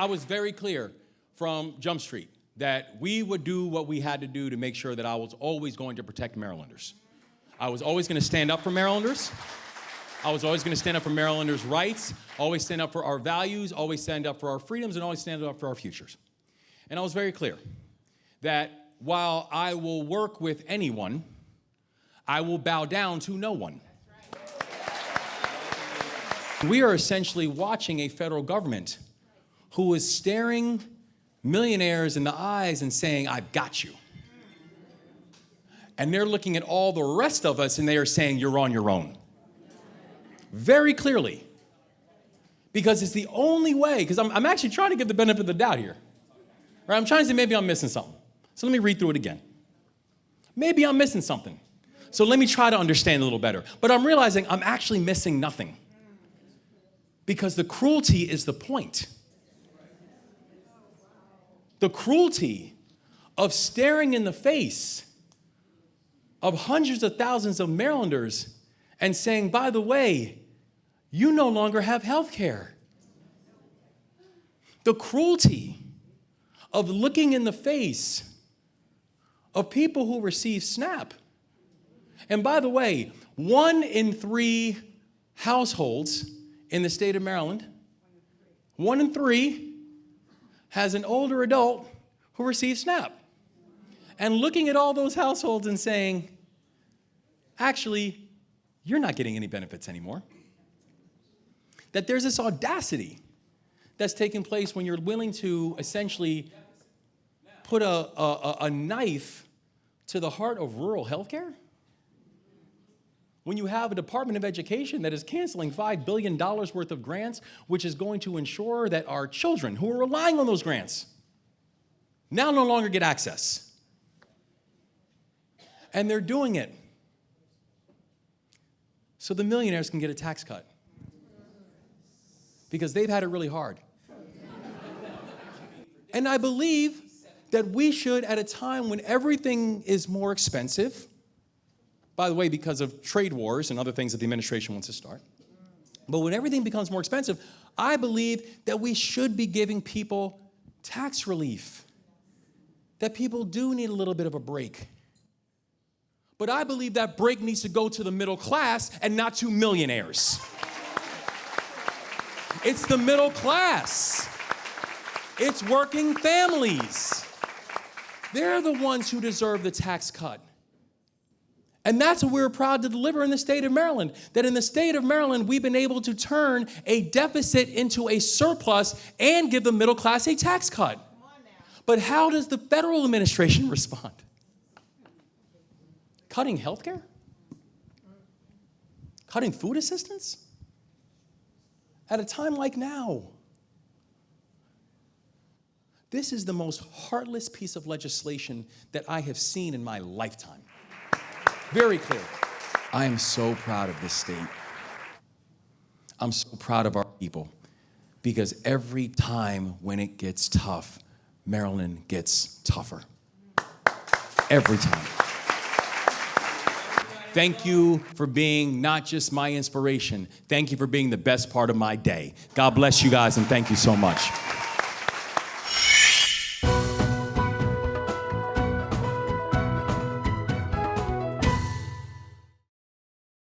I was very clear from Jump Street that we would do what we had to do to make sure that I was always going to protect Marylanders. I was always going to stand up for Marylanders. I was always going to stand up for Marylanders' rights, always stand up for our values, always stand up for our freedoms, and always stand up for our futures. And I was very clear that while I will work with anyone, I will bow down to no one. We are essentially watching a federal government who is staring millionaires in the eyes and saying, I've got you. And they're looking at all the rest of us and they are saying, you're on your own. Very clearly. Because it's the only way, because I'm actually trying to give the benefit of the doubt here. Right? I'm trying to say maybe I'm missing something. So let me read through it again. Maybe I'm missing something. So let me try to understand a little better. But I'm realizing I'm actually missing nothing. Because the cruelty is the point. The cruelty of staring in the face of hundreds of thousands of Marylanders and saying, by the way, you no longer have health care. The cruelty of looking in the face of people who receive SNAP. And by the way, 1 in 3 households in the state of Maryland, 1 in 3 has an older adult who receives SNAP. And looking at all those households and saying, actually, you're not getting any benefits anymore. That there's this audacity that's taking place when you're willing to essentially put a knife to the heart of rural healthcare. When you have a Department of Education that is canceling $5 billion worth of grants, which is going to ensure that our children who are relying on those grants now no longer get access. And they're doing it so the millionaires can get a tax cut. Because they've had it really hard. And I believe that we should, at a time when everything is more expensive, by the way, because of trade wars and other things that the administration wants to start. But when everything becomes more expensive, I believe that we should be giving people tax relief. That people do need a little bit of a break. But I believe that break needs to go to the middle class and not to millionaires. It's the middle class. It's working families. They're the ones who deserve the tax cut. And that's what we're proud to deliver in the state of Maryland. That in the state of Maryland, we've been able to turn a deficit into a surplus and give the middle class a tax cut. But how does the federal administration respond? Cutting health care? Cutting food assistance? At a time like now? This is the most heartless piece of legislation that I have seen in my lifetime. Very clear. I am so proud of this state. I'm so proud of our people because every time when it gets tough, Maryland gets tougher. Every time. Thank you for being not just my inspiration. Thank you for being the best part of my day. God bless you guys and thank you so much.